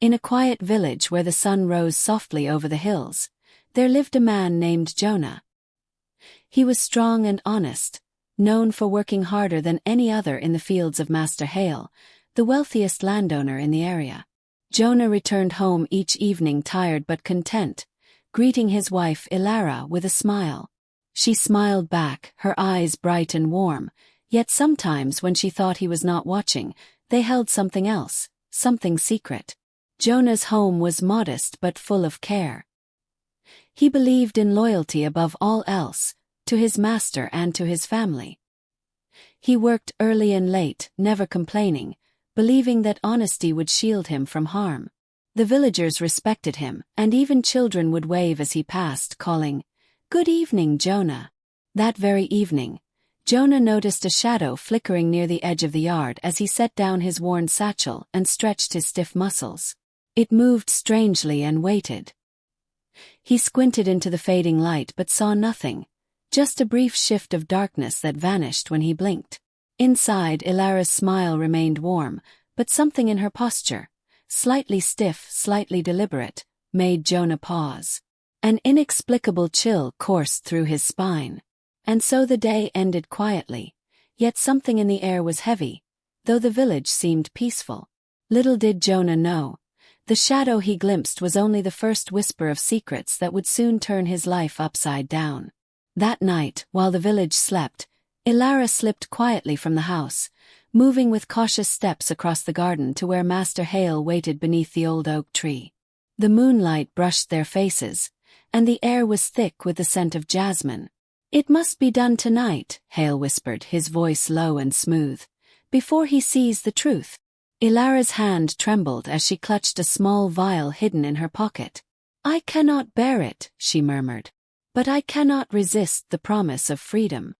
In a quiet village where the sun rose softly over the hills, there lived a man named Jonah. He was strong and honest, known for working harder than any other in the fields of Master Hale, the wealthiest landowner in the area. Jonah returned home each evening tired but content, greeting his wife Ilara with a smile. She smiled back, her eyes bright and warm, yet sometimes when she thought he was not watching, they held something else, something secret. Jonah's home was modest but full of care. He believed in loyalty above all else, to his master and to his family. He worked early and late, never complaining, believing that honesty would shield him from harm. The villagers respected him, and even children would wave as he passed, calling, "Good evening, Jonah." That very evening, Jonah noticed a shadow flickering near the edge of the yard as he set down his worn satchel and stretched his stiff muscles. It moved strangely and waited. He squinted into the fading light but saw nothing, just a brief shift of darkness that vanished when he blinked. Inside, Ilara's smile remained warm, but something in her posture, slightly stiff, slightly deliberate, made Jonah pause. An inexplicable chill coursed through his spine. And so the day ended quietly, yet something in the air was heavy, though the village seemed peaceful. Little did Jonah know, the shadow he glimpsed was only the first whisper of secrets that would soon turn his life upside down. That night, while the village slept, Ilara slipped quietly from the house, moving with cautious steps across the garden to where Master Hale waited beneath the old oak tree. The moonlight brushed their faces, and the air was thick with the scent of jasmine. "It must be done tonight," Hale whispered, his voice low and smooth, "before he sees the truth." Ilara's hand trembled as she clutched a small vial hidden in her pocket. "I cannot bear it," she murmured. "But I cannot resist the promise of freedom."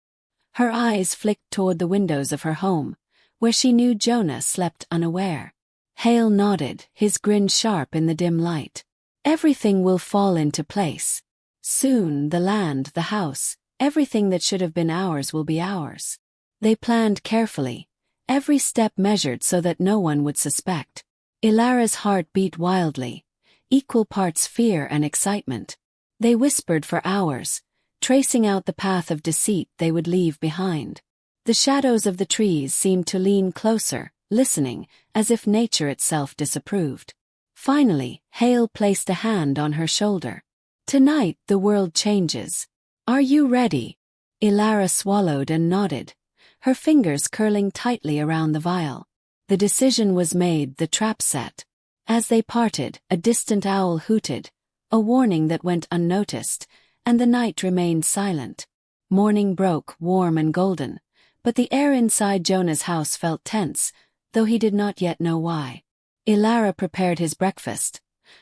Her eyes flicked toward the windows of her home, where she knew Jonah slept unaware. Hale nodded, his grin sharp in the dim light. "Everything will fall into place. Soon, the land, the house, everything that should have been ours will be ours." They planned carefully, every step measured so that no one would suspect. Ilara's heart beat wildly, equal parts fear and excitement. They whispered for hours, tracing out the path of deceit they would leave behind. The shadows of the trees seemed to lean closer, listening, as if nature itself disapproved. Finally, Hale placed a hand on her shoulder. "Tonight the world changes. Are you ready?" Ilara swallowed and nodded, her fingers curling tightly around the vial. The decision was made, the trap set. As they parted, a distant owl hooted, a warning that went unnoticed, and the night remained silent. Morning broke, warm and golden, but the air inside Jonah's house felt tense, though he did not yet know why. Ilara prepared his breakfast,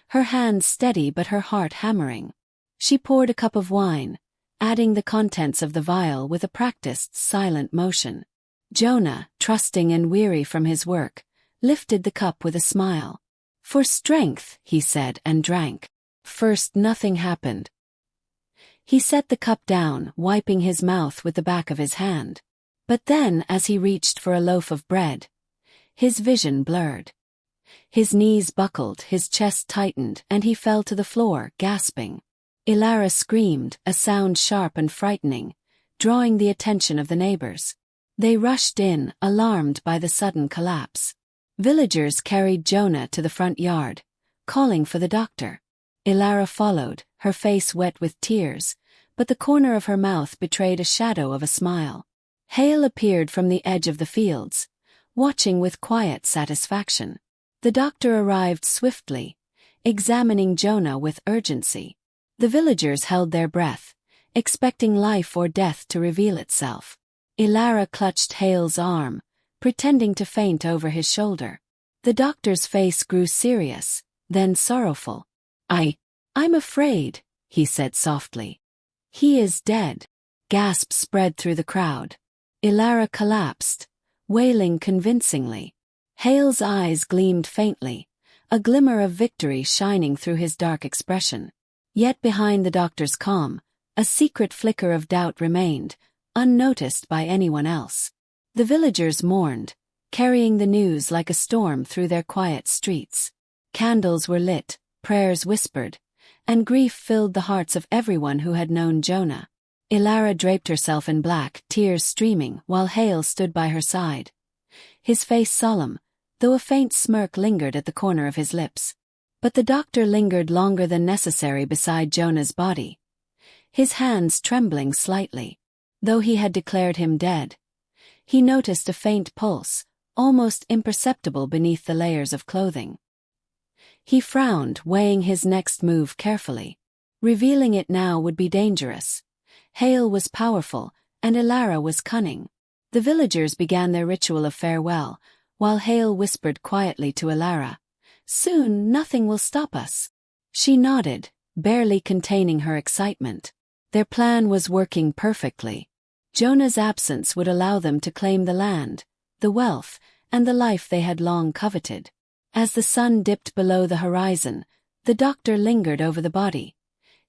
her hands steady but her heart hammering. She poured a cup of wine, adding the contents of the vial with a practiced, silent motion. Jonah, trusting and weary from his work, lifted the cup with a smile. "For strength," he said, and drank. First, nothing happened. He set the cup down, wiping his mouth with the back of his hand. But then, as he reached for a loaf of bread, his vision blurred. His knees buckled, his chest tightened, and he fell to the floor, gasping. Ilara screamed, a sound sharp and frightening, drawing the attention of the neighbors. They rushed in, alarmed by the sudden collapse. Villagers carried Jonah to the front yard, calling for the doctor. Ilara followed, her face wet with tears, but the corner of her mouth betrayed a shadow of a smile. Hale appeared from the edge of the fields, watching with quiet satisfaction. The doctor arrived swiftly, examining Jonah with urgency. The villagers held their breath, expecting life or death to reveal itself. Ilara clutched Hale's arm, pretending to faint over his shoulder. The doctor's face grew serious, then sorrowful. I'm afraid," he said softly. "He is dead." Gasps spread through the crowd. Ilara collapsed, wailing convincingly. Hale's eyes gleamed faintly, a glimmer of victory shining through his dark expression. Yet behind the doctor's calm, a secret flicker of doubt remained, unnoticed by anyone else. The villagers mourned, carrying the news like a storm through their quiet streets. Candles were lit, prayers whispered, and grief filled the hearts of everyone who had known Jonah. Ilara draped herself in black, tears streaming, while Hale stood by her side. His face solemn, though a faint smirk lingered at the corner of his lips. But the doctor lingered longer than necessary beside Jonah's body, his hands trembling slightly. Though he had declared him dead, he noticed a faint pulse, almost imperceptible beneath the layers of clothing. He frowned, weighing his next move carefully. Revealing it now would be dangerous. Hale was powerful, and Ilara was cunning. The villagers began their ritual of farewell, while Hale whispered quietly to Ilara, "Soon nothing will stop us." She nodded, barely containing her excitement. Their plan was working perfectly. Jonah's absence would allow them to claim the land, the wealth, and the life they had long coveted. As the sun dipped below the horizon, the doctor lingered over the body,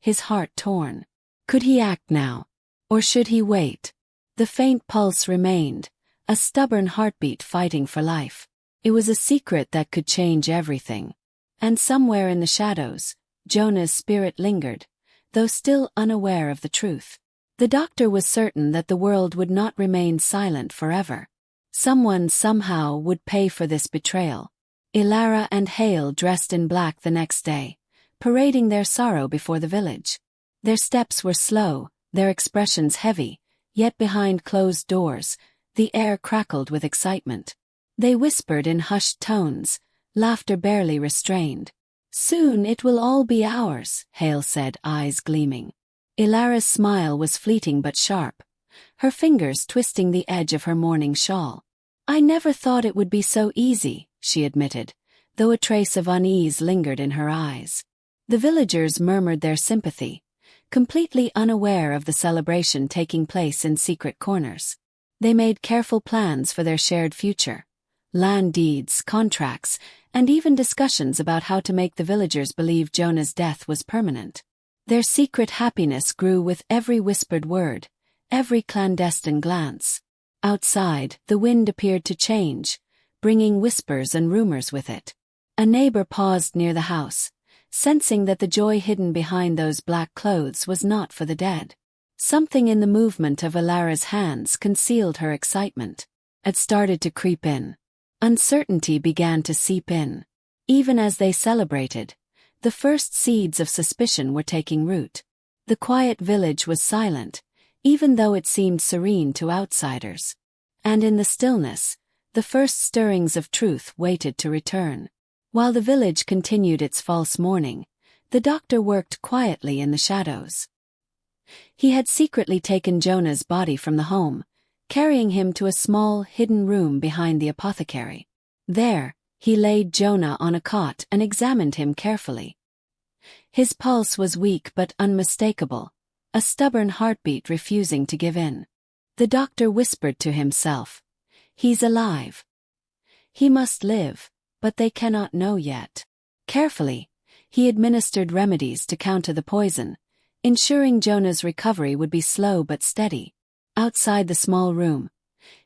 his heart torn. Could he act now? Or should he wait? The faint pulse remained, a stubborn heartbeat fighting for life. It was a secret that could change everything. And somewhere in the shadows, Jonah's spirit lingered, though still unaware of the truth. The doctor was certain that the world would not remain silent forever. Someone somehow would pay for this betrayal. Ilara and Hale dressed in black the next day, parading their sorrow before the village. Their steps were slow, their expressions heavy, yet behind closed doors, the air crackled with excitement. They whispered in hushed tones, laughter barely restrained. "Soon it will all be ours," Hale said, eyes gleaming. Ilara's smile was fleeting but sharp, her fingers twisting the edge of her mourning shawl. "I never thought it would be so easy," she admitted, though a trace of unease lingered in her eyes. The villagers murmured their sympathy, completely unaware of the celebration taking place in secret corners. They made careful plans for their shared future. Land deeds, contracts, and even discussions about how to make the villagers believe Jonah's death was permanent. Their secret happiness grew with every whispered word, every clandestine glance. Outside, the wind appeared to change, bringing whispers and rumors with it. A neighbor paused near the house, sensing that the joy hidden behind those black clothes was not for the dead. Something in the movement of Ilara's hands concealed her excitement. It started to creep in. Uncertainty began to seep in. Even as they celebrated, the first seeds of suspicion were taking root. The quiet village was silent, even though it seemed serene to outsiders. And in the stillness, the first stirrings of truth waited to return. While the village continued its false mourning, the doctor worked quietly in the shadows. He had secretly taken Jonah's body from the home, carrying him to a small, hidden room behind the apothecary. There, he laid Jonah on a cot and examined him carefully. His pulse was weak but unmistakable, a stubborn heartbeat refusing to give in. The doctor whispered to himself, "He's alive. He must live, but they cannot know yet." Carefully, he administered remedies to counter the poison, ensuring Jonah's recovery would be slow but steady. Outside the small room,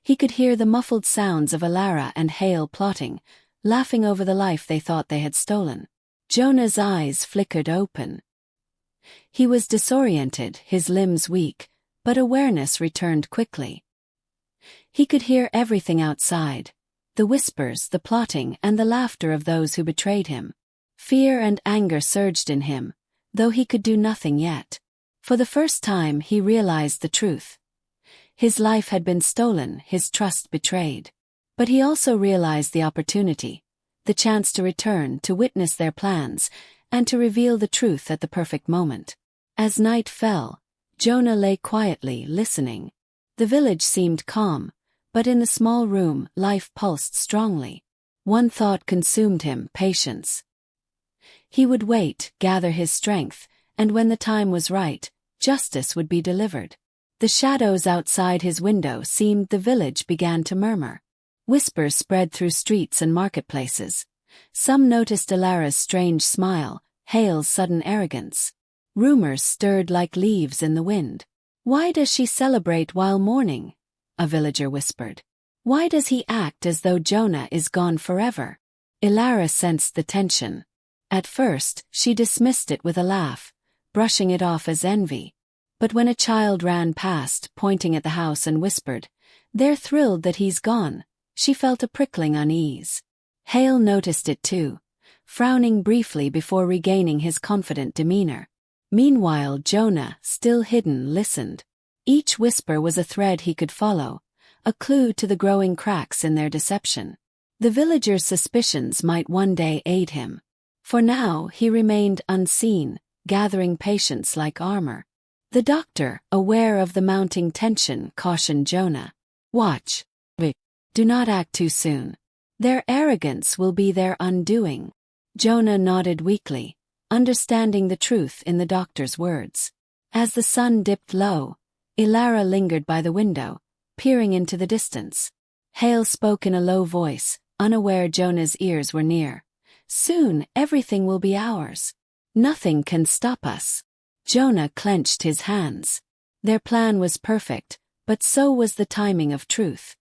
he could hear the muffled sounds of Ilara and Hale plotting, laughing over the life they thought they had stolen. Jonah's eyes flickered open. He was disoriented, his limbs weak, but awareness returned quickly. He could hear everything outside, the whispers, the plotting, and the laughter of those who betrayed him. Fear and anger surged in him, though he could do nothing yet. For the first time he realized the truth. His life had been stolen, his trust betrayed. But he also realized the opportunity, the chance to return, to witness their plans, and to reveal the truth at the perfect moment. As night fell, Jonah lay quietly, listening. The village seemed calm, but in the small room, life pulsed strongly. One thought consumed him: patience. He would wait, gather his strength, and when the time was right, justice would be delivered. The shadows outside his window seemed the village began to murmur. Whispers spread through streets and marketplaces. Some noticed Ilara's strange smile, Hale's sudden arrogance. Rumors stirred like leaves in the wind. "Why does she celebrate while mourning?" a villager whispered. "Why does he act as though Jonah is gone forever?" Ilara sensed the tension. At first, she dismissed it with a laugh, brushing it off as envy. But when a child ran past, pointing at the house and whispered, "They're thrilled that he's gone," she felt a prickling unease. Hale noticed it too, frowning briefly before regaining his confident demeanor. Meanwhile, Jonah, still hidden, listened. Each whisper was a thread he could follow, a clue to the growing cracks in their deception. The villagers' suspicions might one day aid him. For now, he remained unseen, gathering patience like armor. The doctor, aware of the mounting tension, cautioned Jonah. "Watch. Do not act too soon. Their arrogance will be their undoing." Jonah nodded weakly, understanding the truth in the doctor's words. As the sun dipped low, Ilara lingered by the window, peering into the distance. Hale spoke in a low voice, unaware Jonah's ears were near. "Soon, everything will be ours. Nothing can stop us." Jonah clenched his hands. Their plan was perfect, but so was the timing of truth.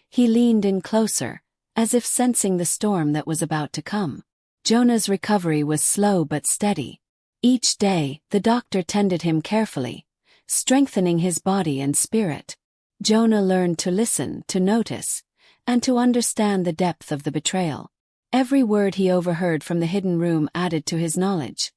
He leaned in closer, as if sensing the storm that was about to come. Jonah's recovery was slow but steady. Each day, the doctor tended him carefully, strengthening his body and spirit. Jonah learned to listen, to notice, and to understand the depth of the betrayal. Every word he overheard from the hidden room added to his knowledge.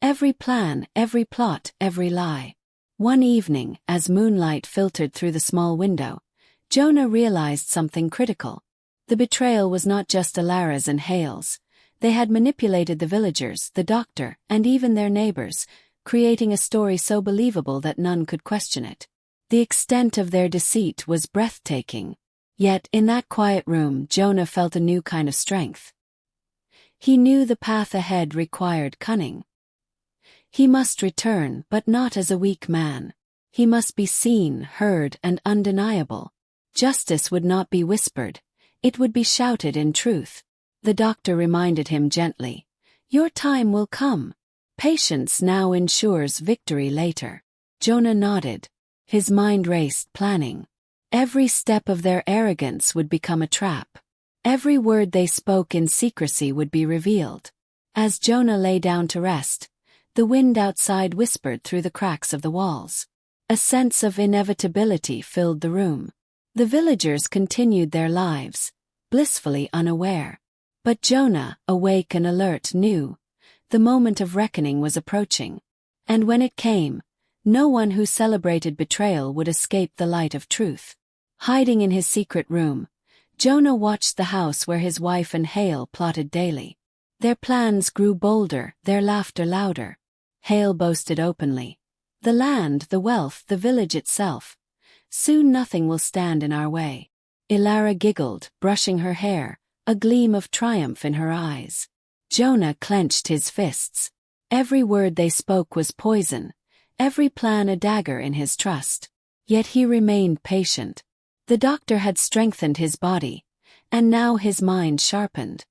Every plan, every plot, every lie. One evening, as moonlight filtered through the small window, Jonah realized something critical. The betrayal was not just Ilara's and Hale's. They had manipulated the villagers, the doctor, and even their neighbors, creating a story so believable that none could question it. The extent of their deceit was breathtaking. Yet, in that quiet room, Jonah felt a new kind of strength. He knew the path ahead required cunning. He must return, but not as a weak man. He must be seen, heard, and undeniable. Justice would not be whispered. It would be shouted in truth. The doctor reminded him gently, "Your time will come. Patience now ensures victory later." Jonah nodded. His mind raced, planning. Every step of their arrogance would become a trap. Every word they spoke in secrecy would be revealed. As Jonah lay down to rest, the wind outside whispered through the cracks of the walls. A sense of inevitability filled the room. The villagers continued their lives, blissfully unaware. But Jonah, awake and alert, knew the moment of reckoning was approaching. And when it came, no one who celebrated betrayal would escape the light of truth. Hiding in his secret room, Jonah watched the house where his wife and Hale plotted daily. Their plans grew bolder, their laughter louder. Hale boasted openly. "The land, the wealth, the village itself. Soon nothing will stand in our way." Ilara giggled, brushing her hair, a gleam of triumph in her eyes. Jonah clenched his fists. Every word they spoke was poison, every plan a dagger in his trust. Yet he remained patient. The doctor had strengthened his body, and now his mind sharpened.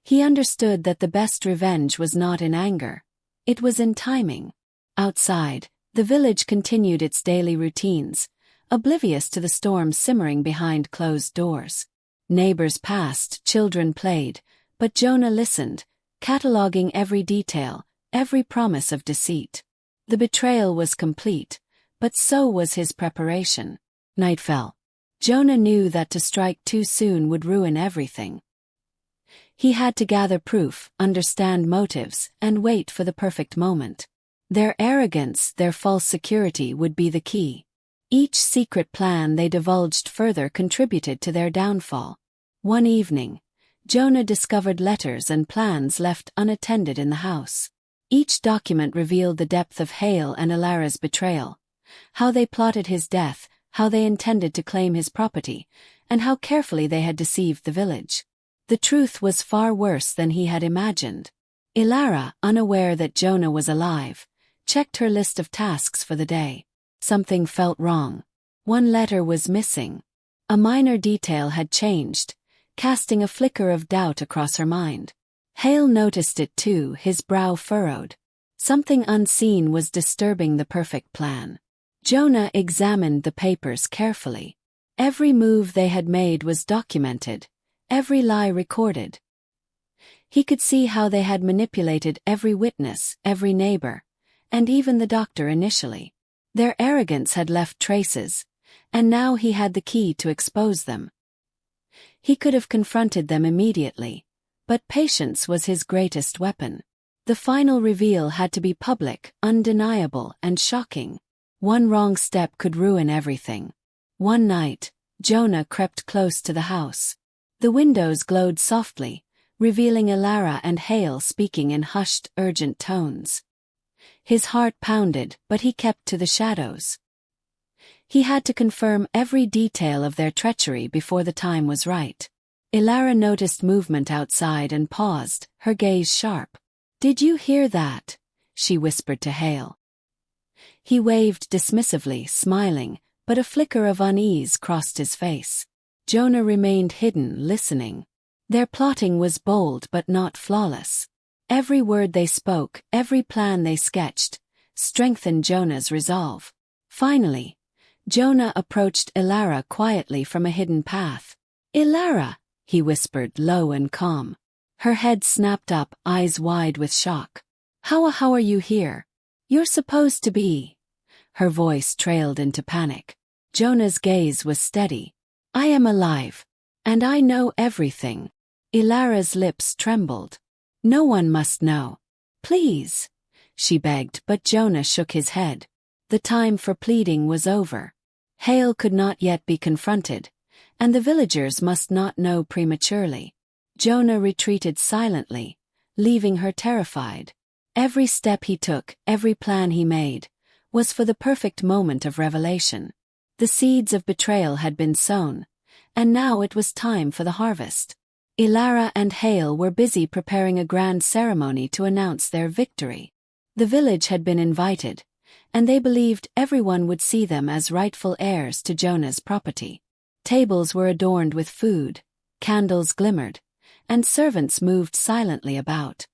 He understood that the best revenge was not in anger. It was in timing. Outside, the village continued its daily routines, oblivious to the storm simmering behind closed doors. Neighbors passed, children played, but Jonah listened, cataloging every detail, every promise of deceit. The betrayal was complete, but so was his preparation. Night fell. Jonah knew that to strike too soon would ruin everything. He had to gather proof, understand motives, and wait for the perfect moment. Their arrogance, their false security would be the key. Each secret plan they divulged further contributed to their downfall. One evening, Jonah discovered letters and plans left unattended in the house. Each document revealed the depth of Hale and Ilara's betrayal, how they plotted his death, how they intended to claim his property, and how carefully they had deceived the village. The truth was far worse than he had imagined. Ilara, unaware that Jonah was alive, checked her list of tasks for the day. Something felt wrong. One letter was missing. A minor detail had changed, casting a flicker of doubt across her mind. Hale noticed it too, his brow furrowed. Something unseen was disturbing the perfect plan. Jonah examined the papers carefully. Every move they had made was documented, every lie recorded. He could see how they had manipulated every witness, every neighbor, and even the doctor initially. Their arrogance had left traces, and now he had the key to expose them. He could have confronted them immediately, but patience was his greatest weapon. The final reveal had to be public, undeniable, and shocking. One wrong step could ruin everything. One night, Jonah crept close to the house. The windows glowed softly, revealing Ilara and Hale speaking in hushed, urgent tones. His heart pounded, but he kept to the shadows. He had to confirm every detail of their treachery before the time was right. Ilara noticed movement outside and paused, her gaze sharp. "Did you hear that?" she whispered to Hale. He waved dismissively, smiling, but a flicker of unease crossed his face. Jonah remained hidden, listening. Their plotting was bold but not flawless. Every word they spoke, every plan they sketched, strengthened Jonah's resolve. Finally, Jonah approached Ilara quietly from a hidden path. "Ilara," he whispered, low and calm. Her head snapped up, eyes wide with shock. How are you here? You're supposed to be." Her voice trailed into panic. Jonah's gaze was steady. "I am alive. And I know everything." Ilara's lips trembled. "No one must know. Please," she begged, but Jonah shook his head. The time for pleading was over. Hale could not yet be confronted, and the villagers must not know prematurely. Jonah retreated silently, leaving her terrified. Every step he took, every plan he made, was for the perfect moment of revelation. The seeds of betrayal had been sown, and now it was time for the harvest. Ilara and Hale were busy preparing a grand ceremony to announce their victory. The village had been invited, and they believed everyone would see them as rightful heirs to Jonah's property. Tables were adorned with food, candles glimmered, and servants moved silently about.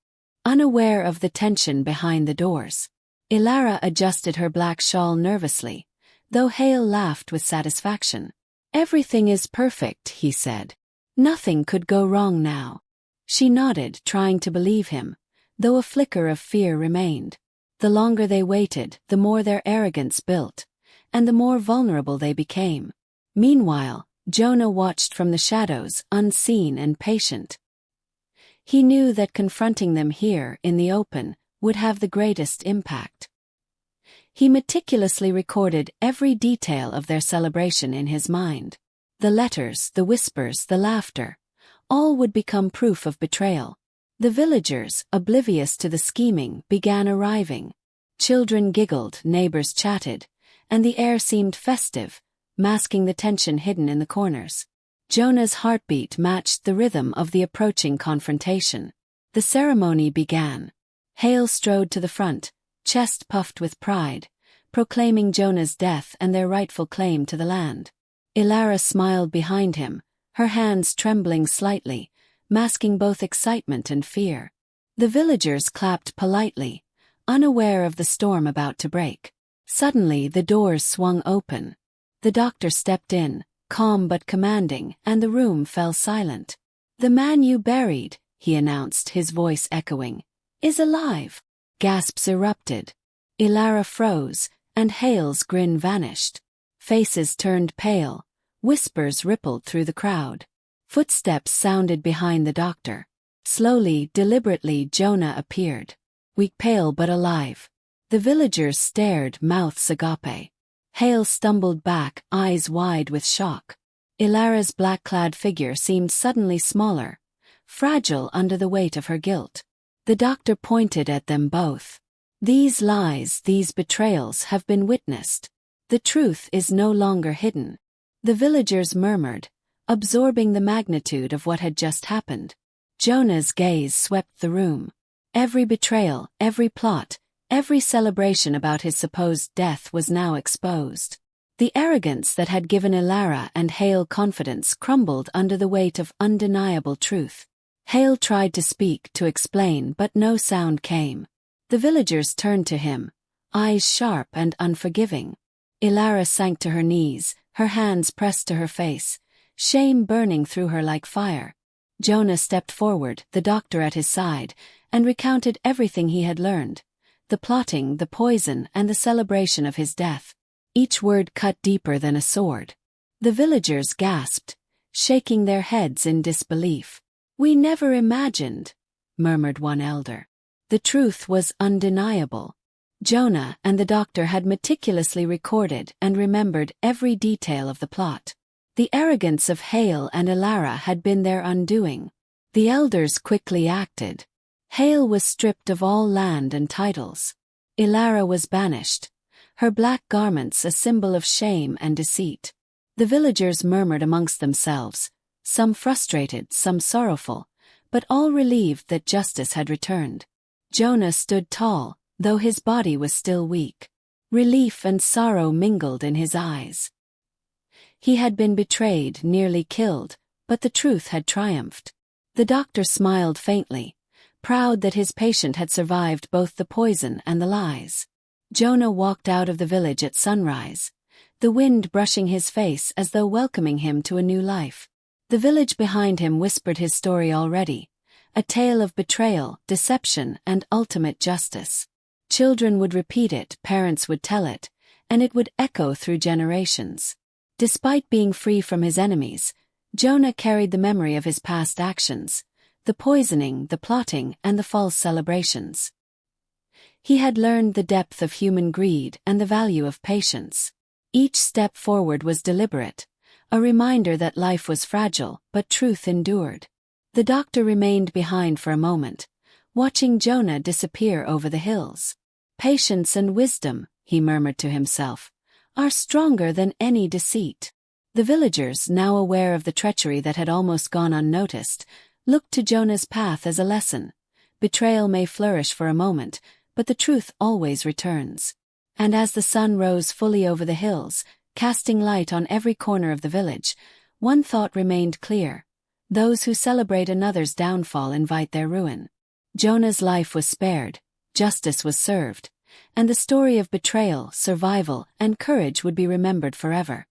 Unaware of the tension behind the doors, Ilara adjusted her black shawl nervously, though Hale laughed with satisfaction. "Everything is perfect," he said. "Nothing could go wrong now." She nodded, trying to believe him, though a flicker of fear remained. The longer they waited, the more their arrogance built, and the more vulnerable they became. Meanwhile, Jonah watched from the shadows, unseen and patient. He knew that confronting them here, in the open, would have the greatest impact. He meticulously recorded every detail of their celebration in his mind. The letters, the whispers, the laughter, all would become proof of betrayal. The villagers, oblivious to the scheming, began arriving. Children giggled, neighbors chatted, and the air seemed festive, masking the tension hidden in the corners. Jonah's heartbeat matched the rhythm of the approaching confrontation. The ceremony began. Hale strode to the front, chest puffed with pride, proclaiming Jonah's death and their rightful claim to the land. Ilara smiled behind him, her hands trembling slightly, masking both excitement and fear. The villagers clapped politely, unaware of the storm about to break. Suddenly the doors swung open. The doctor stepped in, calm but commanding, and the room fell silent. "The man you buried," he announced, his voice echoing, "is alive." Gasps erupted. Ilara froze, and Hale's grin vanished. Faces turned pale, whispers rippled through the crowd. Footsteps sounded behind the doctor. Slowly, deliberately, Jonah appeared. Weak, pale but alive. The villagers stared, mouths agape. Hale stumbled back, eyes wide with shock. Ilara's black-clad figure seemed suddenly smaller, fragile under the weight of her guilt. The doctor pointed at them both. "These lies, these betrayals have been witnessed. The truth is no longer hidden." The villagers murmured, absorbing the magnitude of what had just happened. Jonah's gaze swept the room. Every betrayal, every plot, every celebration about his supposed death was now exposed. The arrogance that had given Ilara and Hale confidence crumbled under the weight of undeniable truth. Hale tried to speak, to explain, but no sound came. The villagers turned to him, eyes sharp and unforgiving. Ilara sank to her knees, her hands pressed to her face, shame burning through her like fire. Jonah stepped forward, the doctor at his side, and recounted everything he had learned: the plotting, the poison, and the celebration of his death. Each word cut deeper than a sword. The villagers gasped, shaking their heads in disbelief. "We never imagined," murmured one elder. The truth was undeniable. Jonah and the doctor had meticulously recorded and remembered every detail of the plot. The arrogance of Hale and Ilara had been their undoing. The elders quickly acted. Hale was stripped of all land and titles. Ilara was banished, her black garments a symbol of shame and deceit. The villagers murmured amongst themselves, some frustrated, some sorrowful, but all relieved that justice had returned. Jonah stood tall, though his body was still weak. Relief and sorrow mingled in his eyes. He had been betrayed, nearly killed, but the truth had triumphed. The doctor smiled faintly, proud that his patient had survived both the poison and the lies. Jonah walked out of the village at sunrise, the wind brushing his face as though welcoming him to a new life. The village behind him whispered his story already, a tale of betrayal, deception, and ultimate justice. Children would repeat it, parents would tell it, and it would echo through generations. Despite being free from his enemies, Jonah carried the memory of his past actions: the poisoning, the plotting, and the false celebrations. He had learned the depth of human greed and the value of patience. Each step forward was deliberate, a reminder that life was fragile, but truth endured. The doctor remained behind for a moment, watching Jonah disappear over the hills. "Patience and wisdom," he murmured to himself, "are stronger than any deceit." The villagers, now aware of the treachery that had almost gone unnoticed, looked to Jonah's path as a lesson. Betrayal may flourish for a moment, but the truth always returns. And as the sun rose fully over the hills, casting light on every corner of the village, one thought remained clear: those who celebrate another's downfall invite their ruin. Jonah's life was spared, justice was served, and the story of betrayal, survival, and courage would be remembered forever.